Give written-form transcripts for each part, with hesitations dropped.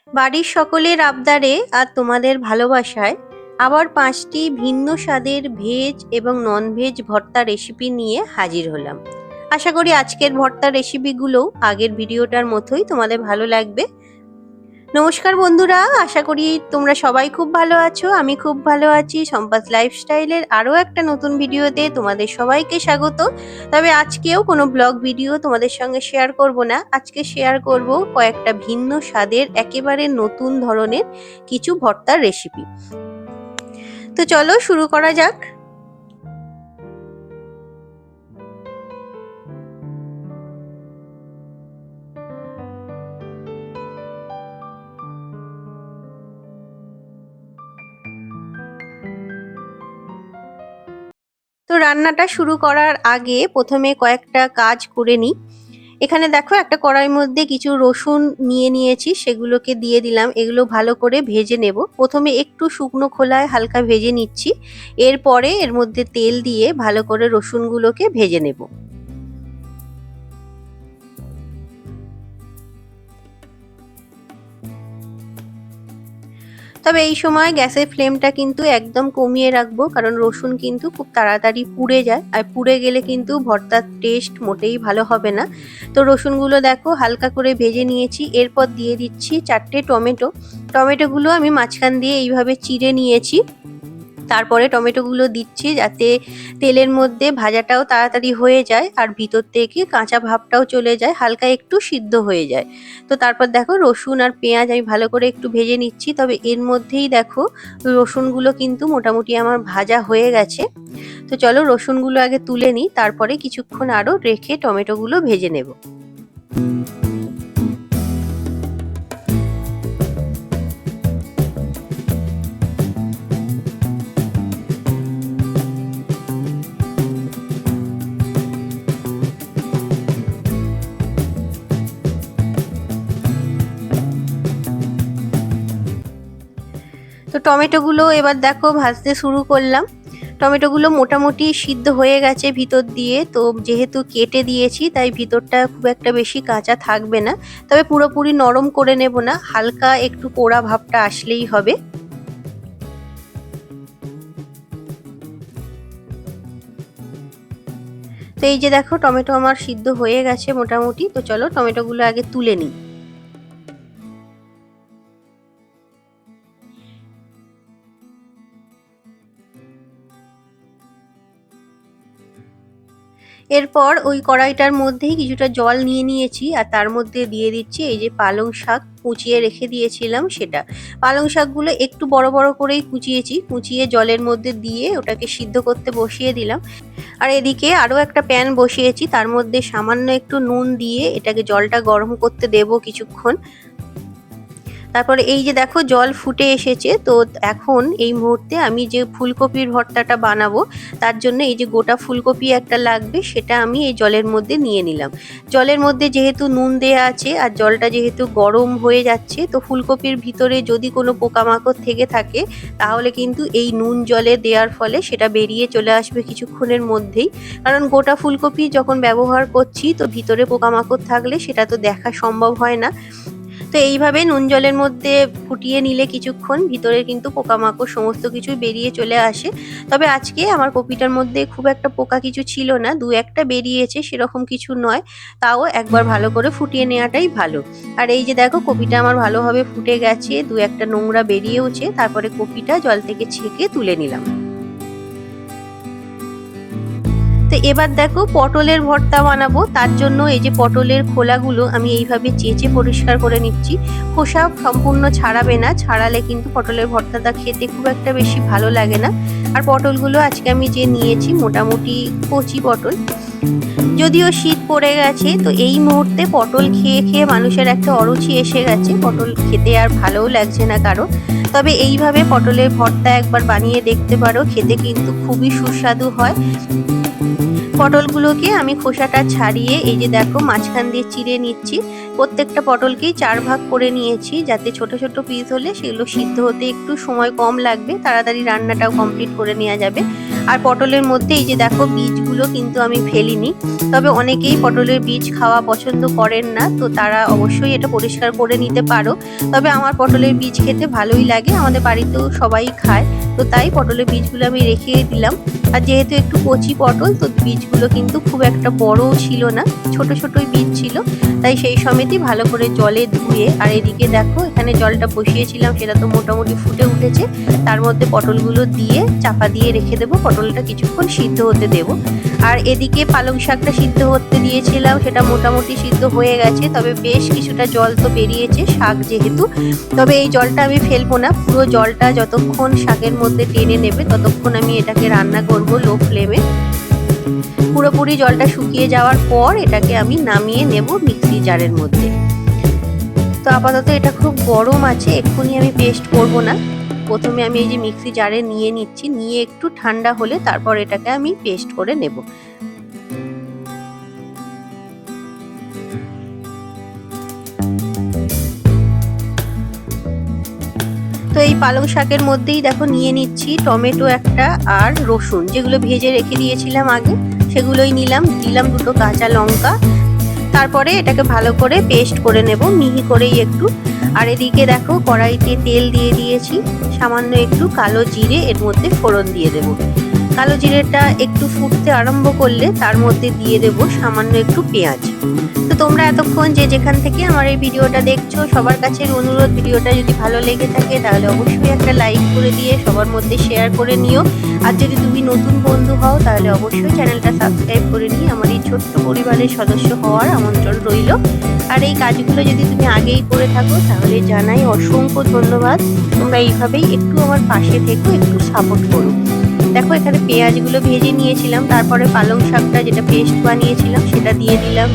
বাড়ির সকলের আবদারে আর তোমাদের ভালোবাসায় আবার 5টি ভিন্ন স্বাদের ভেজ এবং নন ভেজ ভর্তা রেসিপি নিয়ে হাজির হলাম। আশা করি আজকের ভর্তা রেসিপিগুলো আগের ভিডিওটার মতোই তোমাদের ভালো লাগবে। নমস্কার বন্ধুরা, আশা করি তোমরা সবাই খুব ভালো আছো। আমি খুব ভালো আছি। সম্পাস লাইফস্টাইলের আরও একটা নতুন ভিডিওতে তোমাদের সবাইকে স্বাগত। তবে আজকেও কোনো ব্লগ ভিডিও তোমাদের সঙ্গে শেয়ার করব না। আজকে শেয়ার করব কয়েকটা ভিন্ন স্বাদের একেবারে নতুন ধরনের কিছু ভর্তার রেসিপি। তো চলো শুরু করা যাক। তো রান্নাটা শুরু করার আগে প্রথমে কয়েকটা কাজ করে নিই। এখানে দেখো একটা কড়াইয়ের মধ্যে কিছু রসুন নিয়ে নিয়েছি, সেগুলোকে দিয়ে দিলাম। এগুলো ভালো করে ভেজে নেব। প্রথমে একটু শুকনো খোলায় হালকা ভেজে নিচ্ছি, এরপরে এর মধ্যে তেল দিয়ে ভালো করে রসুনগুলোকে ভেজে নেব। তবে এই সময় গ্যাসের ফ্লেমটা কিন্তু একদম কমিয়ে রাখবো, কারণ রসুন কিন্তু খুব তাড়াতাড়ি পুড়ে যায়, আর পুড়ে গেলে কিন্তু ভর্তার টেস্ট মোটেই ভালো হবে না। তো রসুনগুলো দেখো হালকা করে ভেজে নিয়েছি। এরপর দিয়ে দিচ্ছি 4টে টমেটো। টমেটোগুলো আমি মাঝখান দিয়ে এইভাবে চিড়ে নিয়েছি। তারপরে টমেটোগুলো দিচ্ছি যাতে তেলের মধ্যে ভাজাটাও তাড়াতাড়ি হয়ে যায় আর ভিতর থেকে কাঁচা ভাবটাও চলে যায়, হালকা একটু সিদ্ধ হয়ে যায়। তো তারপর দেখো রসুন আর পেঁয়াজ আমি ভালো করে একটু ভেজে নিচ্ছি। তবে এর মধ্যেই দেখো রসুনগুলো কিন্তু মোটামুটি আমার ভাজা হয়ে গেছে। তো চলো রসুনগুলো আগে তুলে নিই, তারপরে কিছুক্ষণ আরও রেখে টমেটোগুলো ভেজে নেব। তো টমেটোগুলো এবার দেখো ভাজতে শুরু করলাম। টমেটোগুলো মোটামুটি সিদ্ধ হয়ে গেছে ভিতর দিয়ে। তো যেহেতু কেটে দিয়েছি তাই ভিতরটা খুব একটা বেশি কাঁচা থাকবে না। তবে পুরোপুরি নরম করে নেব না, হালকা একটু পোড়া ভাবটা আসলেই হবে। তো এই যে দেখো টমেটো আমার সিদ্ধ হয়ে গেছে মোটামুটি। তো চলো টমেটোগুলো আগে তুলে নিই। এরপর ওই কড়াইটার মধ্যেই কিছুটা জল নিয়ে নিয়েছি, আর তার মধ্যে দিয়ে দিচ্ছি এই যে পালং শাক কুচিয়ে রেখে দিয়েছিলাম সেটা। পালং শাকগুলো একটু বড় বড় করেই কুচিয়েছি, কুচিয়ে জলের মধ্যে দিয়ে ওটাকে সিদ্ধ করতে বসিয়ে দিলাম। আর এদিকে আরও একটা প্যান বসিয়েছি, তার মধ্যে সামান্য একটু নুন দিয়ে এটাকে জলটা গরম করতে দেব কিছুক্ষণ। তারপরে এই যে দেখো জল ফুটে এসেছে। তো এখন এই মুহূর্তে আমি যে ফুলকপির ভর্তাটা বানাবো তার জন্য এই যে গোটা ফুলকপি একটা লাগবে, সেটা আমি এই জলের মধ্যে নিয়ে নিলাম। জলের মধ্যে যেহেতু নুন দেয়া আছে আর জলটা যেহেতু গরম হয়ে যাচ্ছে, তো ফুলকপির ভিতরে যদি কোনো পোকামাকড় থেকে থাকে তাহলে কিন্তু এই নুন জলে দেওয়ার ফলে সেটা বেরিয়ে চলে আসবে কিছুক্ষণের মধ্যেই। কারণ গোটা ফুলকপি যখন ব্যবহার করছি তো ভিতরে পোকামাকড় থাকলে সেটা তো দেখা সম্ভব হয় না। তো এইভাবে নুন জলের মধ্যে ফুটিয়ে নিলে কিছুক্ষণ ভিতরে কিন্তু পোকামাকড় সমস্ত কিছু বেরিয়ে চলে আসে। তবে আজকে আমার কপিটার মধ্যে খুব একটা পোকা কিছু ছিল না, দু একটা বেরিয়েছে, সেরকম কিছু নয়। তাও একবার ভালো করে ফুটিয়ে নেওয়াটাই ভালো। আর এই যে দেখো কপিটা আমার ভালোভাবে ফুটে গেছে, দু একটা নোংরা বেরিয়েওছে। তারপরে কপিটা জল থেকে ছেঁকে তুলে নিলাম। তো এবার দেখো পটলের ভর্তা বানাবো। তার জন্য এই যে পটলের খোলাগুলো আমি এইভাবে চেঁচে পরিষ্কার করে নিচ্ছি। খোসা সম্পূর্ণ ছাড়াবে না, ছাড়ালে কিন্তু পটলের ভর্তাটা খেতে খুব একটা বেশি ভালো লাগে না। আর পটলগুলো আজকে আমি যে নিয়েছি মোটামুটি কচি পটল। যদিও শীত পড়ে গেছে, তো এই মুহূর্তে পটল খেয়ে খেয়ে মানুষের একটা অরুচি এসে গেছে, পটল খেতে আর ভালোও লাগছে না কারো। তবে এইভাবে পটলের ভর্তা একবার বানিয়ে দেখতে পারো, খেতে কিন্তু খুবই সুস্বাদু হয়। পটলগুলোকে আমি খোসাটা ছাড়িয়ে এই যে দেখো মাঝখান দিয়ে চিড়ে নিচ্ছি। প্রত্যেকটা পটলকেই 4 ভাগ করে নিয়েছি, যাতে ছোট ছোট পিস হলে সেগুলো সিদ্ধ হতে একটু সময় কম লাগবে, তাড়াতাড়ি রান্নাটাও কমপ্লিট করে নেওয়া যাবে। আর পটলের মধ্যে এই যে দেখো বীজগুলো বীজগুলো কিন্তু আমি ফেলিনি। তবে অনেকেই পটলের বীজ খাওয়া পছন্দ করেন না, তো তারা অবশ্যই এটা পরিষ্কার করে নিতে পারো। তবে আমার পটলের বীজ খেতে ভালোই লাগে, আমাদের বাড়িতেও সবাই খায়, তো তাই পটলের বীজগুলো আমি রেখে দিলাম। আর যেহেতু একটু কচি পটল, তো বীজগুলো কিন্তু খুব একটা বড়ও ছিল না, ছোট ছোটই বীজ ছিল, তাই সেই সমেতই ভালো করে জলে ধুয়ে, আর এদিকে দেখো এখানে জলটা বসিয়েছিলাম সেটা তো মোটামুটি ফুটে উঠেছে, তার মধ্যে পটলগুলো দিয়ে চাপা দিয়ে রেখে দেবো, পটলটা কিছুক্ষণ সিদ্ধ হতে দেবো। আর এদিকে পালং শাকটা সিদ্ধ হতে দিয়েছিলাম, সেটা মোটামুটি সিদ্ধ হয়ে গেছে, তবে বেশ কিছুটা জল তো বেরিয়েছে শাক যেহেতু। তবে এই জলটা আমি ফেলবো না, পুরো জলটা যতক্ষণ শাকের মধ্যে টেনে নেবে ততক্ষণ আমি এটাকে রান্না করব লো ফ্লেমে। পুরোপুরি জলটা শুকিয়ে যাওয়ার পর এটাকে আমি নামিয়ে নেব মিক্সি জারের মধ্যে। তো আপাতত এটা খুব গরম আছে, এক্ষুনি আমি পেস্ট করব না, প্রথমে আমি এই যে মিক্সি জারে নিয়ে নিচ্ছি, নিয়ে একটু ঠান্ডা হলে তারপর এটাকে আমি পেস্ট করে নেব। তো এই পালং শাকের মধ্যেই দেখো নিয়ে নিচ্ছি টমেটো একটা আর রসুন, যেগুলো ভেজে রেখে দিয়েছিলাম আগে সেগুলোই নিলাম, দিলাম দুটো কাঁচা লঙ্কা, তারপরে এটাকে ভালো করে পেস্ট করে নেব মিহি করেই একটু। আর এদিকে দেখো কড়াইতে তেল দিয়ে দিয়েছি, সামান্য একটু কালো জিরে এর মধ্যে ফোড়ন দিয়ে দেব। কালো জিরেটা একটু ফুটতে আরম্ভ করলে তার মধ্যে দিয়ে দেব সামান্য একটু পেঁয়াজ। তো তোমরা এতক্ষণ যে যেখান থেকে আমার এই ভিডিওটা দেখছো, সবার কাছে অনুরোধ, ভিডিওটা যদি ভালো লেগে থাকে তাহলে অবশ্যই একটা লাইক করে দিয়ে সবার মধ্যে শেয়ার করে নিও। আর যদি তুমি নতুন বন্ধু হও তাহলে অবশ্যই চ্যানেলটা সাবস্ক্রাইব করে নিয়ে আমার এই ছোট্ট পরিবারের সদস্য হওয়ার আমন্ত্রণ রইল। আর এই কাজগুলো যদি তুমি আগেই করে থাকো তাহলে জানাই অসংখ্য ধন্যবাদ। তোমরা এইভাবেই একটু আমার পাশে থেকো, একটু সাপোর্ট করো। দেখো এখানে পেঁয়াজগুলো ভেজে নিয়েছিলাম, তারপরে পালং শাকটা যেটা পেস্ট বানিয়েছিলাম সেটা দিয়ে দিলাম।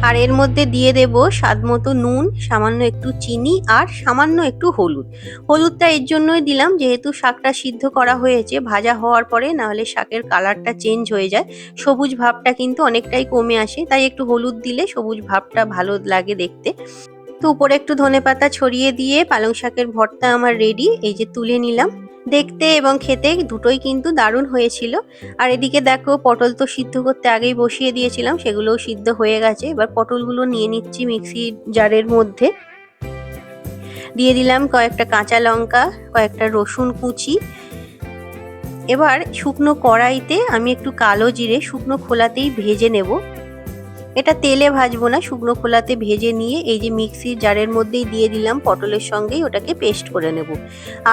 আর এর মধ্যে দিয়ে দেব স্বাদ মতো নুন, সামান্য একটু চিনি আর সামান্য একটু হলুদ। হলুদটা এর জন্যই দিলাম যেহেতু শাকটা সিদ্ধ করা হয়েছে, ভাজা হওয়ার পরে নাহলে শাকের কালারটা চেঞ্জ হয়ে যায়, সবুজ ভাবটা কিন্তু অনেকটাই কমে আসে, তাই একটু হলুদ দিলে সবুজ ভাবটা ভালো লাগে দেখতে। তো উপরে একটু ধনেপাতা ছড়িয়ে দিয়ে পালং শাকের ভর্তা আমার রেডি, এই যে তুলে নিলাম। দেখতে এবং খেতে দুটোই কিন্তু দারুণ হয়েছিল। আর এদিকে দেখো পটল তো সিদ্ধ করতে আগেই বসিয়ে দিয়েছিলাম, সেগুলোও সিদ্ধ হয়ে গেছে। এবার পটলগুলো নিয়ে নিচ্ছি মিক্সি জারের মধ্যে, দিয়ে দিলাম কয়েকটা কাঁচা লঙ্কা, কয়েকটা রসুন কুচি। এবার শুকনো কড়াইতে আমি একটু কালো জিরে শুকনো খোলাতেই ভেজে নেব, এটা তেলে ভাজবো না, শুকনো খোলাতে ভেজে নিয়ে এই যে মিক্সির জারের মধ্যেই দিয়ে দিলাম, পটলের সঙ্গেই ওটাকে পেস্ট করে নেব।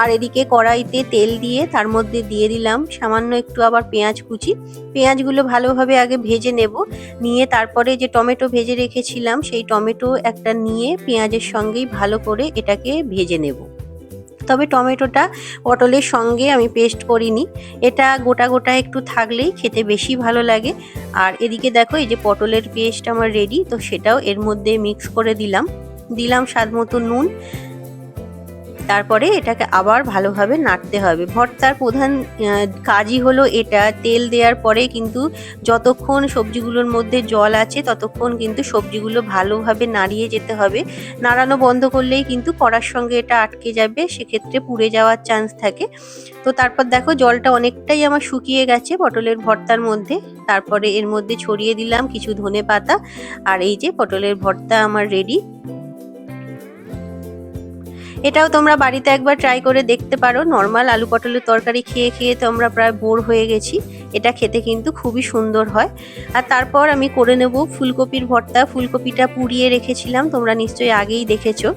আর এদিকে কড়াইতে তেল দিয়ে তার মধ্যে দিয়ে দিলাম সামান্য একটু আবার পেঁয়াজ কুচি। পেঁয়াজগুলো ভালোভাবে আগে ভেজে নেব, নিয়ে তারপরে যে টমেটো ভেজে রেখেছিলাম সেই টমেটো একটা নিয়ে পেঁয়াজের সঙ্গেই ভালো করে এটাকে ভেজে নেব। তবে টমেটোটা পটলের সঙ্গে আমি পেস্ট করিনি, এটা গোটা গোটা একটু থাকলেই খেতে বেশি ভালো লাগে। আর এদিকে দেখো এই যে পটলের পেস্ট আমার রেডি, তো সেটাও এর মধ্যে মিক্স করে দিলাম স্বাদ মতো নুন। তারপরে এটাকে আবার ভালোভাবে নাড়তে হবে। ভর্তার প্রধান কাজই হলো এটা, তেল দেওয়ার পরে কিন্তু যতক্ষণ সবজিগুলোর মধ্যে জল আছে ততক্ষণ কিন্তু সবজিগুলো ভালোভাবে নাড়িয়ে যেতে হবে, নাড়ানো বন্ধ করলেই কিন্তু কড়ার সঙ্গে এটা আটকে যাবে, সেক্ষেত্রে পুড়ে যাওয়ার চান্স থাকে। তো তারপর দেখো জলটা অনেকটাই আমার শুকিয়ে গেছে পটলের ভর্তার মধ্যে, তারপরে এর মধ্যে ছড়িয়ে দিলাম কিছু ধনেপাতা। আর এই যে পটলের ভর্তা আমার রেডি। এটাও তোমরা বাড়িতে একবার ট্রাই করে দেখতে পারো, নর্মাল আলু পটলের তরকারি খেয়ে খেয়ে তো আমরা প্রায় বোর হয়ে গেছি, এটা খেতে কিন্তু খুবই সুন্দর হয়। আর তারপর আমি করে নেব ফুলকপির ভর্তা। ফুলকপিটা পুড়িয়ে রেখেছিলাম, তোমরা নিশ্চয়ই আগেই দেখেছো।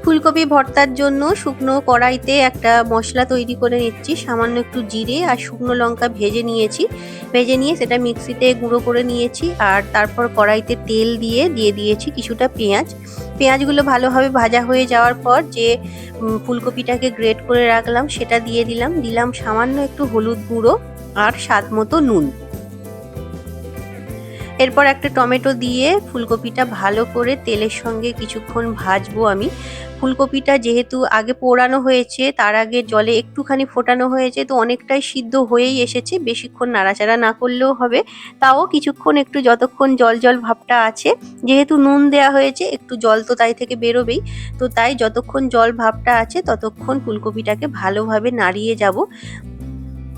ফুলকপি ভর্তার জন্য শুকনো কড়াইতে একটা মশলা তৈরি করে নিচ্ছি, সামান্য একটু জিরে আর শুকনো লঙ্কা ভেজে নিয়ে সেটা মিক্সিতে গুঁড়ো করে নিয়েছি। আর তারপর কড়াইতে তেল দিয়ে দিয়েছি কিছুটা পেঁয়াজগুলো ভালোভাবে ভাজা হয়ে যাওয়ার পর যে ফুলকপিটাকে গ্রেট করে রাখলাম সেটা দিয়ে দিলাম সামান্য একটু হলুদ গুঁড়ো আর স্বাদ মতো নুন। এরপর একটা টমেটো দিয়ে ফুলকপিটা ভালো করে তেলের সঙ্গে কিছুক্ষণ ভাজবো আমি। ফুলকপিটা যেহেতু আগে পোড়ানো হয়েছে, তার আগে জলে একটুখানি ফোটানো হয়েছে, তো অনেকটাই সিদ্ধ হয়েই এসেছে, বেশিক্ষণ নাড়াচাড়া না করলেও হবে। তাও কিছুক্ষণ একটু যতক্ষণ জল জল ভাবটা আছে, যেহেতু নুন দেওয়া হয়েছে একটু জল তো তাই থেকে বেরোবেই, তো তাই যতক্ষণ জল ভাবটা আছে ততক্ষণ ফুলকপিটাকে ভালোভাবে নাড়িয়ে যাব।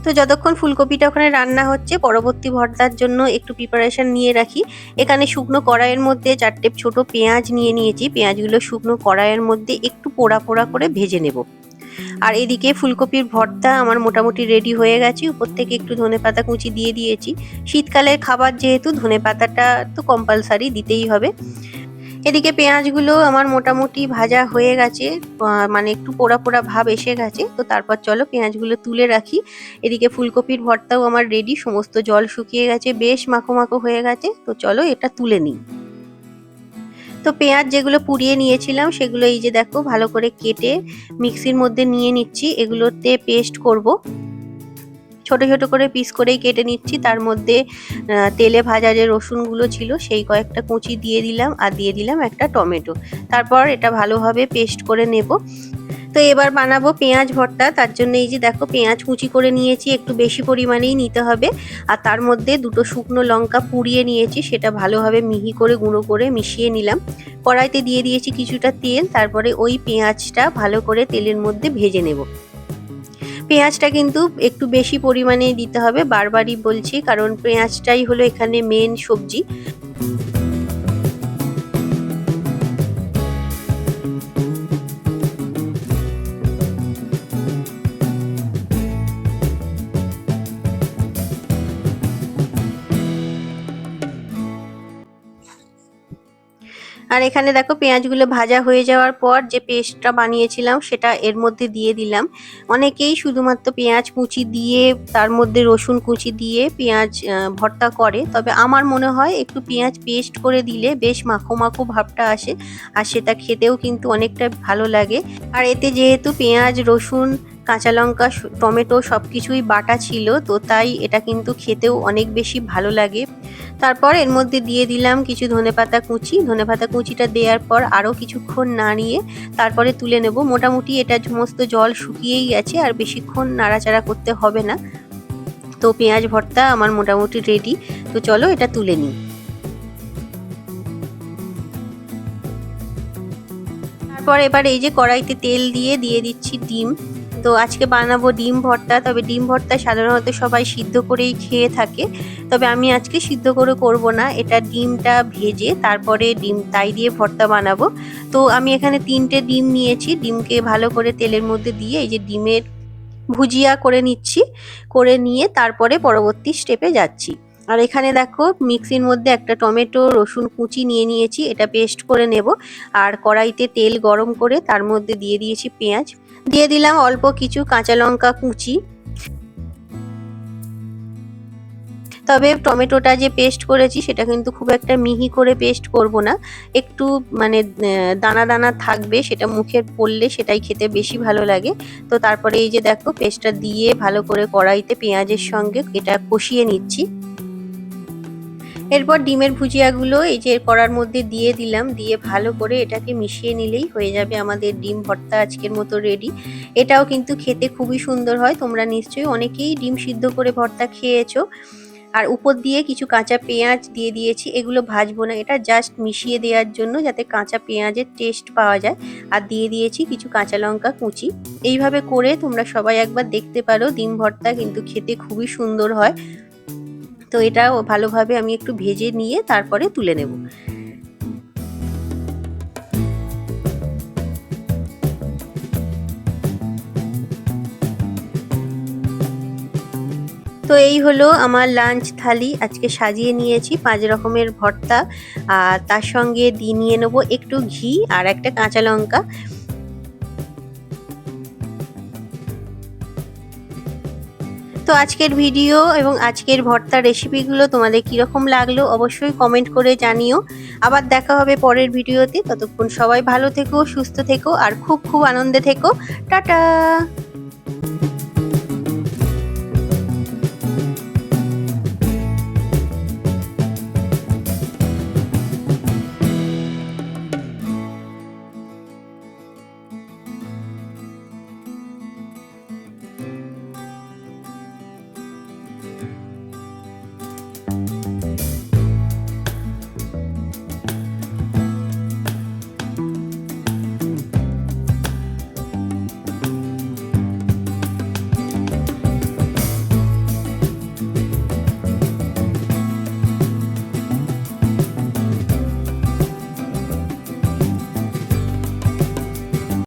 তো যতক্ষণ ফুলকপিটা ওখানে রান্না হচ্ছে, পরবর্তী ভর্তার জন্য একটু প্রিপারেশন নিয়ে রাখি। এখানে শুকনো কড়াইয়ের মধ্যে 4টে ছোট পেঁয়াজ নিয়ে নিয়েছি। পেঁয়াজগুলো শুকনো কড়াইয়ের মধ্যে একটু পোড়া পোড়া করে ভেজে নেব। আর এদিকে ফুলকপির ভর্তা আমার মোটামুটি রেডি হয়ে গেছে। উপর থেকে একটু ধনেপাতা কুচি দিয়ে দিয়েছি। শীতকালের খাবার যেহেতু ধনেপাতাটা তো কম্পালসারি দিতেই হবে। এদিকে পেঁয়াজগুলো আমার মোটামুটি ভাজা হয়ে গেছে, মানে একটু পোড়া পোড়া ভাব এসে গেছে। তো তারপর চলো পেঁয়াজগুলো তুলে রাখি। এদিকে ফুলকপির ভর্তাও আমার রেডি, সমস্ত জল শুকিয়ে গেছে, বেশ মাখো মাখো হয়ে গেছে। তো চলো এটা তুলে নিই। তো পেঁয়াজ যেগুলো পুড়িয়ে নিয়েছিলাম সেগুলো এই যে দেখো ভালো করে কেটে মিক্সির মধ্যে নিয়ে নিচ্ছি। এগুলোতে পেস্ট করব। ছোট ছোট করে পিস করেই কেটে নিচ্ছি। তার মধ্যে তেলে ভাজা যে রসুনগুলো ছিল সেই কয়েকটা কুচি দিয়ে দিলাম, আর দিয়ে দিলাম একটা টমেটো। তারপর এটা ভালোভাবে পেস্ট করে নেব। তো এবার বানাবো পেঁয়াজ ভর্তা। তার জন্য এই যে দেখো পেঁয়াজ কুচি করে নিয়েছি, একটু বেশি পরিমাণেই নিতে হবে। আর তার মধ্যে দুটো শুকনো লঙ্কা পুড়িয়ে নিয়েছি, সেটা ভালোভাবে মিহি করে গুঁড়ো করে মিশিয়ে নিলাম। কড়াইতে দিয়ে দিয়েছি কিছুটা তেল, তারপরে ওই পেঁয়াজটা ভালো করে তেলের মধ্যে ভেজে নেব। পেঁয়াজটা কিন্তু একটু বেশি পরিমাণে দিতে হবে, বারবারই বলছি, কারণ পেঁয়াজটাই হলো এখানে মেন সবজি। আর এখানে দেখো পেঁয়াজগুলো ভাজা হয়ে যাওয়ার পর যে পেস্টটা বানিয়েছিলাম সেটা এর মধ্যে দিয়ে দিলাম। অনেকেই শুধুমাত্র পেঁয়াজ কুচি দিয়ে তার মধ্যে রসুন কুচি দিয়ে পেঁয়াজ ভর্তা করে, তবে আমার মনে হয় একটু পেঁয়াজ পেস্ট করে দিলে বেশ মাখো মাখো ভাবটা আসে, আর সেটা খেতেও কিন্তু অনেকটা ভালো লাগে। আর এতে যেহেতু পেঁয়াজ, রসুন, কাঁচা লঙ্কা, টমেটো সব কিছুই বাটা ছিল, তো তাই এটা কিন্তু খেতেও অনেক বেশি ভালো লাগে। তারপর এর মধ্যে দিয়ে দিলাম কিছু ধনেপাতা কুচি। ধনেপাতা কুচিটা দেওয়ার পর আরও কিছুক্ষণ নাড়িয়ে তারপরে তুলে নেব। মোটামুটি এটা সমস্ত জল শুকিয়েই গেছে, আর বেশিক্ষণ নাড়াচাড়া করতে হবে না। তো পেঁয়াজ ভর্তা আমার মোটামুটি রেডি। তো চলো এটা তুলে নিই। তারপর এবার এই যে কড়াইতে তেল দিয়ে দিচ্ছি ডিম। তো আজকে বানাবো ডিম ভর্তা। তবে ডিম ভর্তা সাধারণত সবাই সিদ্ধ করেই খেয়ে থাকে, তবে আমি আজকে সিদ্ধ করে করব না, এটা ডিমটা ভেজে তারপরে ডিম তাই দিয়ে ভর্তা বানাবো। তো আমি এখানে 3টে ডিম নিয়েছি। ডিমকে ভালো করে তেলের মধ্যে দিয়ে এই যে ডিমের ভুজিয়া করে নিচ্ছি। করে নিয়ে তারপরে পরবর্তী স্টেপে যাচ্ছি। আর এখানে দেখো মিক্সির মধ্যে একটা টমেটো, রসুন কুচি নিয়ে নিয়েছি, এটা পেস্ট করে নেব। আর কড়াইতে তেল গরম করে তার মধ্যে দিয়ে দিয়েছি পেঁয়াজ, দিয়ে দিলাম অল্প কিছু কাঁচা লঙ্কা কুচি। তবে টমেটোটা যে পেস্ট করেছি সেটা কিন্তু খুব একটা মিহি করে পেস্ট করব না, একটু মানে দানা দানা থাকবে, সেটা মুখে পড়লে সেটাই খেতে বেশি ভালো লাগে। তো তারপরে এই যে দেখো পেস্টটা দিয়ে ভালো করে কড়াইতে পেঁয়াজের সঙ্গে এটা কষিয়ে নিচ্ছি। এরপর ডিমের ভুজিয়াগুলো এই যে কড়ার মধ্যে দিয়ে দিলাম, দিয়ে ভালো করে এটাকে মিশিয়ে নিলেই হয়ে যাবে আমাদের ডিম ভর্তা আজকের মতো রেডি। এটাও কিন্তু খেতে খুবই সুন্দর হয়। তোমরা নিশ্চয়ই অনেকেই ডিম সিদ্ধ করে ভর্তা খেয়েছো। আর উপর দিয়ে কিছু কাঁচা পেঁয়াজ দিয়ে দিয়েছি, এগুলো ভাজবো না, এটা জাস্ট মিশিয়ে দেওয়ার জন্য যাতে কাঁচা পেঁয়াজের টেস্ট পাওয়া যায়। আর দিয়ে দিয়েছি কিছু কাঁচা লঙ্কা কুচি। এইভাবে করে তোমরা সবাই একবার দেখতে পারো, ডিম ভর্তা কিন্তু খেতে খুবই সুন্দর হয়। তো এটা ভালোভাবে আমি একটু ভেজে নিয়ে তারপরে তুলে নেব। তো এই হলো আমার লাঞ্চ থালি। আজকে সাজিয়ে নিয়েছি 5 রকমের ভর্তা, আর তার সঙ্গে দিয়ে নিয়ে নেবো একটু ঘি আর একটা কাঁচা লঙ্কা। তো আজকের ভিডিও এবং আজকের ভর্তার রেসিপিগুলো তোমাদের কীরকম লাগলো অবশ্যই কমেন্ট করে জানিও। আবার দেখা হবে পরের ভিডিওতে। ততক্ষণ সবাই ভালো থেকো, সুস্থ থেকো, আর খুব খুব আনন্দে থেকো। টাটা।